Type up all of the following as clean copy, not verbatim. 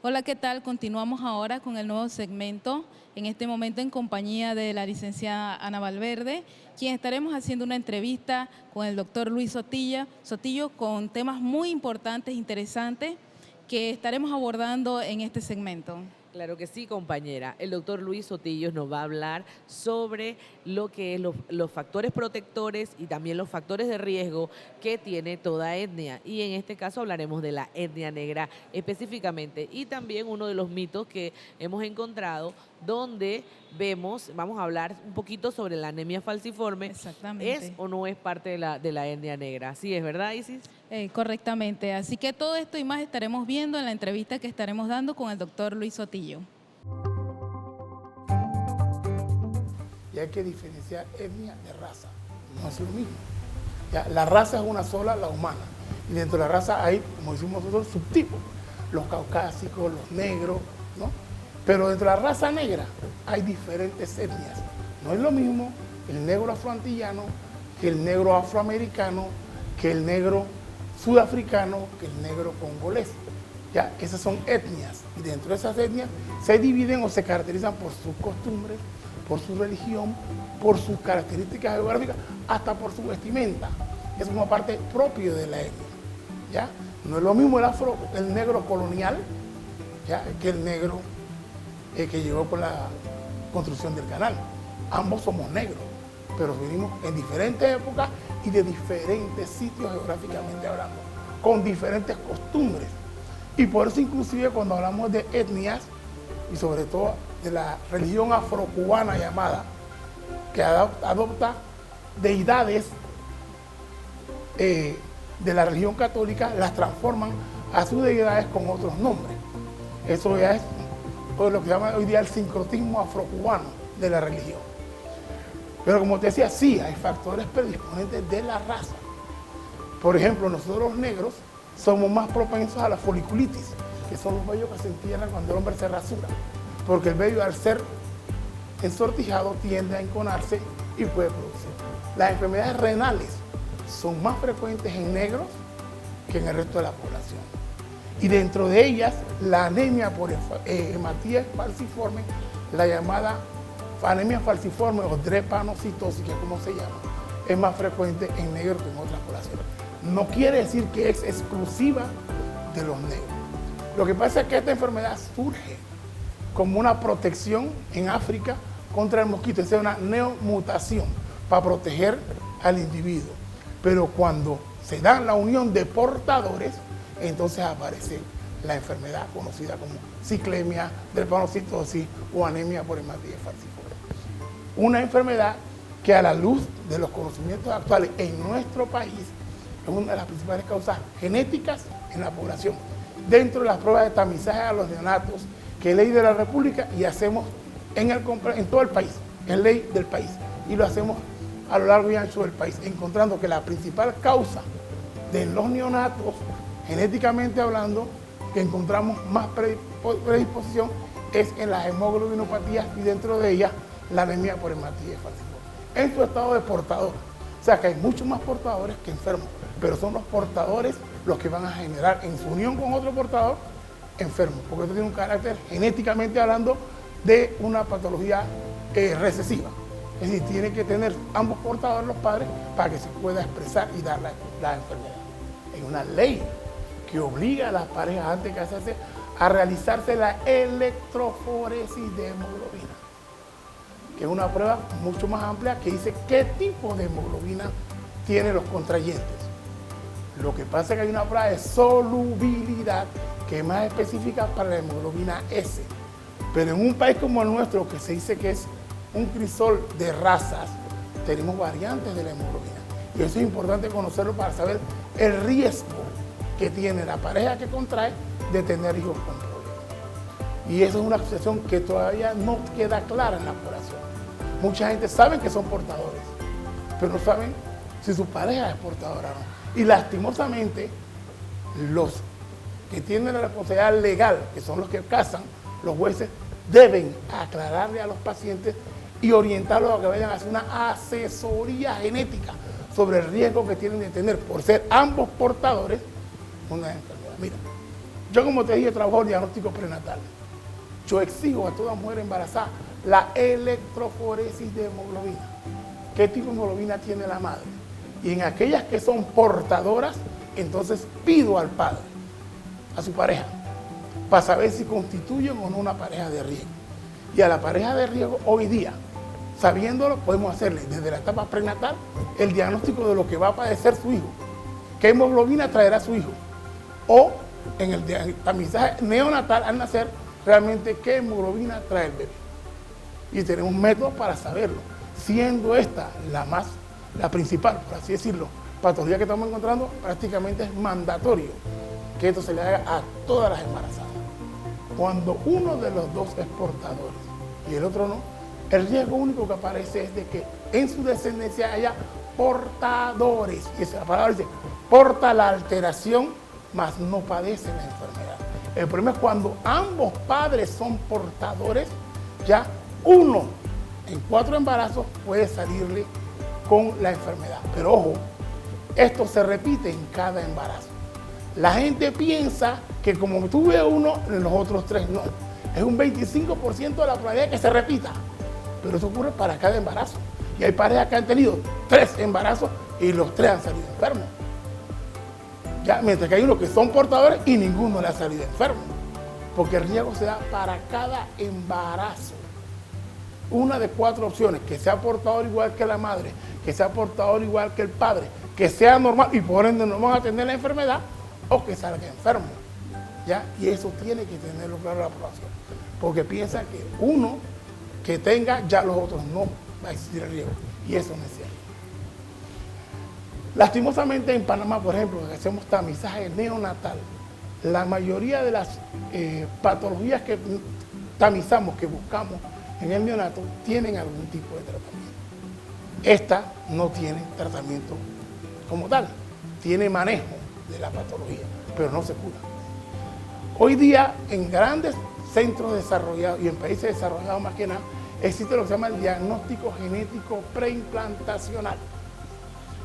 Hola, ¿qué tal? Continuamos ahora con el nuevo segmento, en este momento en compañía de la licenciada Ana Valverde, quien estaremos haciendo una entrevista con el doctor Luis Sotillo con temas muy importantes, interesantes, que estaremos abordando en este segmento. Claro que sí, compañera. El doctor Luis Sotillos nos va a hablar sobre lo que es los factores protectores y también los factores de riesgo que tiene toda etnia. Y en este caso hablaremos de la etnia negra específicamente. Y también uno de los mitos que hemos encontrado donde vamos a hablar un poquito sobre la anemia falciforme. ¿Es Exactamente. o no es parte de la etnia negra? Así es, ¿verdad, Isis? Correctamente. Así que todo esto y más estaremos viendo en la entrevista que estaremos dando con el doctor Luis Sotillo. Y hay que diferenciar etnia de raza, no es lo mismo. Ya, la raza es una sola, la humana, y dentro de la raza hay, como decimos nosotros, subtipos, los caucásicos, los negros, ¿no? Pero dentro de la raza negra hay diferentes etnias. No es lo mismo el negro afroantillano que el negro afroamericano, que el negro sudafricano, que el negro congolés. Ya, esas son etnias, y dentro de esas etnias se dividen o se caracterizan por sus costumbres, por su religión, por sus características geográficas, hasta por su vestimenta. Es una parte propia de la etnia. ¿Ya? No es lo mismo el negro colonial, ¿ya?, que el negro que llegó con la construcción del canal. Ambos somos negros, pero venimos en diferentes épocas y de diferentes sitios geográficamente hablando, con diferentes costumbres. Y por eso inclusive cuando hablamos de etnias, y sobre todo de la religión afrocubana llamada, que adopta deidades de la religión católica, las transforman a sus deidades con otros nombres. Eso ya es lo que se llama hoy día el sincretismo afrocubano de la religión. Pero como te decía, sí, hay factores predisponentes de la raza. Por ejemplo, nosotros los negros somos más propensos a la foliculitis, que son los vellos que se entierran cuando el hombre se rasura, porque el vello, al ser ensortijado, tiende a enconarse y puede producir. Las enfermedades renales son más frecuentes en negros que en el resto de la población. Y dentro de ellas, la anemia por hematías falciforme, la llamada anemia falciforme o drepanocitosis, que es como se llama, es más frecuente en negros que en otras poblaciones. No quiere decir que es exclusiva de los negros. Lo que pasa es que esta enfermedad surge como una protección en África contra el mosquito, es una neomutación para proteger al individuo. Pero cuando se da la unión de portadores, entonces aparece la enfermedad conocida como ciclemia, drepanocitosis o anemia por hematías falciforme. Una enfermedad que, a la luz de los conocimientos actuales en nuestro país, es una de las principales causas genéticas en la población. Dentro de las pruebas de tamizaje a los neonatos, que es ley de la República, y hacemos en todo el país, es ley del país, y lo hacemos a lo largo y ancho del país, encontrando que la principal causa de los neonatos, genéticamente hablando, que encontramos más predisposición es en las hemoglobinopatías, y dentro de ellas la anemia por hematías falciforme, en su estado de portador. O sea que hay muchos más portadores que enfermos, pero son los portadores los que van a generar en su unión con otro portador enfermo, porque esto tiene un carácter, genéticamente hablando, de una patología recesiva. Es decir, tiene que tener ambos portadores, los padres, para que se pueda expresar y dar la enfermedad. Hay una ley que obliga a las parejas, antes de casarse, a realizarse la electroforesis de hemoglobina, que es una prueba mucho más amplia que dice qué tipo de hemoglobina tienen los contrayentes. Lo que pasa es que hay una prueba de solubilidad que es más específica para la hemoglobina S. Pero en un país como el nuestro, que se dice que es un crisol de razas, tenemos variantes de la hemoglobina. Y eso es importante conocerlo para saber el riesgo que tiene la pareja que contrae de tener hijos con problemas. Y eso es una situación que todavía no queda clara en la población. Mucha gente sabe que son portadores, pero no saben si su pareja es portadora o no. Y lastimosamente, los que tienen la responsabilidad legal, que son los que casan, los jueces, deben aclararle a los pacientes y orientarlos a que vayan a hacer una asesoría genética sobre el riesgo que tienen de tener, por ser ambos portadores, una enfermedad. Mira, Yo, como te dije, trabajo en diagnóstico prenatal. Yo exijo a toda mujer embarazada la electroforesis de hemoglobina. ¿Qué tipo de hemoglobina tiene la madre? Y en aquellas que son portadoras, entonces pido al padre, a su pareja, para saber si constituyen o no una pareja de riesgo. Y a la pareja de riesgo hoy día, sabiéndolo, podemos hacerle desde la etapa prenatal el diagnóstico de lo que va a padecer su hijo, qué hemoglobina traerá su hijo, o en el tamizaje neonatal al nacer, realmente qué hemoglobina trae el bebé. Y tenemos métodos para saberlo, siendo esta la principal, por así decirlo, patología que estamos encontrando. Prácticamente es mandatorio que esto se le haga a todas las embarazadas. Cuando uno de los dos es portador y el otro no, el riesgo único que aparece es de que en su descendencia haya portadores. Y esa palabra dice, porta la alteración, mas no padece la enfermedad. El problema es cuando ambos padres son portadores, ya uno en 4 embarazos puede salirle con la enfermedad. Pero ojo, esto se repite en cada embarazo. La gente piensa que como tuve uno, en los otros 3 no. Es un 25% de la probabilidad de que se repita. Pero eso ocurre para cada embarazo. Y hay parejas que han tenido 3 embarazos y los 3 han salido enfermos. Ya, mientras que hay unos que son portadores y ninguno le ha salido enfermo. Porque el riesgo se da para cada embarazo. Una de 4 opciones: que sea portador igual que la madre, que sea portador igual que el padre, que sea normal y por ende no van a tener la enfermedad, o que salga enfermo. ¿Ya? Y eso tiene que tenerlo claro la población. Porque piensa que uno que tenga, ya los otros no va a existir el riesgo. Y eso no es cierto. Lastimosamente en Panamá, por ejemplo, que hacemos tamizaje neonatal, la mayoría de las patologías que tamizamos, que buscamos en el neonato, tienen algún tipo de tratamiento. Esta no tiene tratamiento como tal, tiene manejo de la patología, pero no se cura. Hoy día, en grandes centros desarrollados y en países desarrollados más que nada, existe lo que se llama el diagnóstico genético preimplantacional.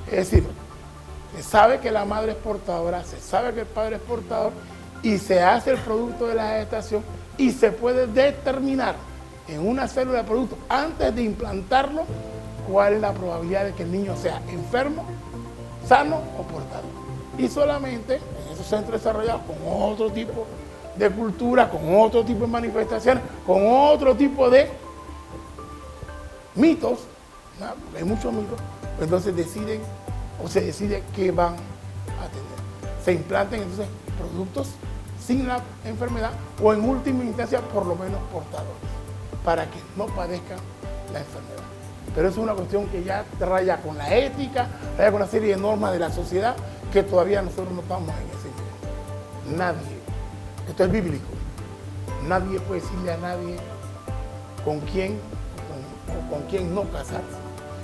Es decir, se sabe que la madre es portadora, se sabe que el padre es portador y se hace el producto de la gestación y se puede determinar en una célula de producto antes de implantarlo cuál es la probabilidad de que el niño sea enfermo, sano o portador. Y solamente en esos centros desarrollados con otro tipo de cultura, con otro tipo de manifestaciones, con otro tipo de mitos, ¿no? Porque hay muchos mitos, entonces deciden o se decide qué van a tener. Se implantan entonces productos sin la enfermedad o en última instancia por lo menos portadores, para que no padezcan la enfermedad. Pero eso es una cuestión que ya raya con la ética, raya con una serie de normas de la sociedad que todavía nosotros no estamos en ese nivel. Nadie, esto es bíblico, nadie puede decirle a nadie con quién o con quién no casarse,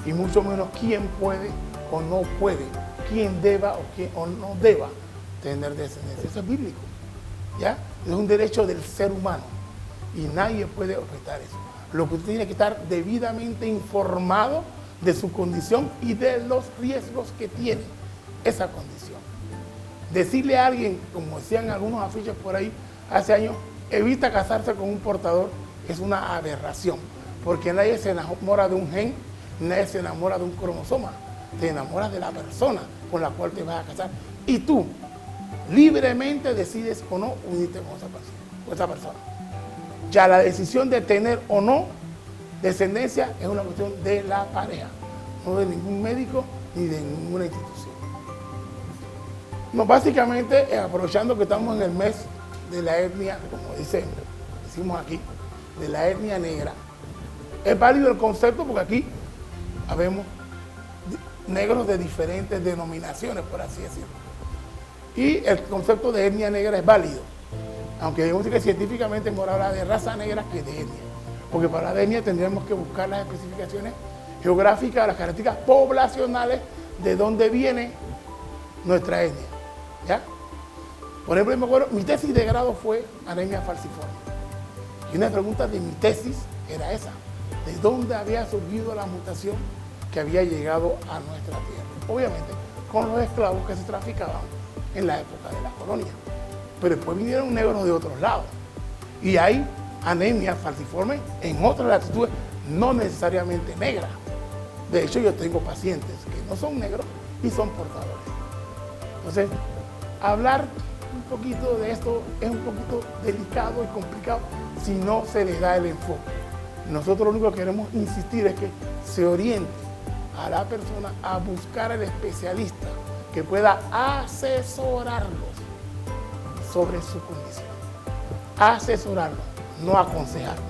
y mucho menos quién puede o no puede, quién deba o no deba tener descendencia. Eso es bíblico, ¿ya? Es un derecho del ser humano y nadie puede objetar eso. Lo que usted tiene que estar debidamente informado de su condición y de los riesgos que tiene esa condición. Decirle a alguien, como decían algunos afiches por ahí hace años, evita casarse con un portador, es una aberración, porque nadie se enamora de un gen, nadie se enamora de un cromosoma, te enamoras de la persona con la cual te vas a casar y tú libremente decides o no unirte con esa persona. Ya la decisión de tener o no descendencia es una cuestión de la pareja, no de ningún médico ni de ninguna institución. No, básicamente, aprovechando que estamos en el mes de la etnia, como decimos aquí, de la etnia negra, es válido el concepto porque aquí habemos negros de diferentes denominaciones, por así decirlo. Y el concepto de etnia negra es válido, aunque debemos decir que científicamente es mejor hablar de raza negra que de etnia, porque para la etnia tendríamos que buscar las especificaciones geográficas, las características poblacionales de dónde viene nuestra etnia, ¿ya? Por ejemplo, me acuerdo, mi tesis de grado fue anemia falciforme, y una pregunta de mi tesis era esa: ¿de dónde había surgido la mutación que había llegado a nuestra tierra? Obviamente, con los esclavos que se traficaban en la época de la colonia. pero después vinieron negros de otros lados. Y hay anemia falciforme en otras latitudes, no necesariamente negra. De hecho, yo tengo pacientes que no son negros y son portadores. Entonces, hablar un poquito de esto es un poquito delicado y complicado si no se les da el enfoque. Nosotros lo único que queremos insistir es que se oriente a la persona a buscar al especialista que pueda asesorarlos sobre su condición. Asesorarlos, no aconsejarlos.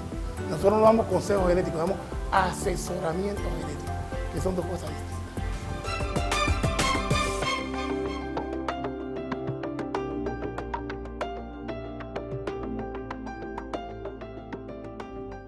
Nosotros no damos consejos genéticos, damos asesoramiento genético, que son dos cosas distintas.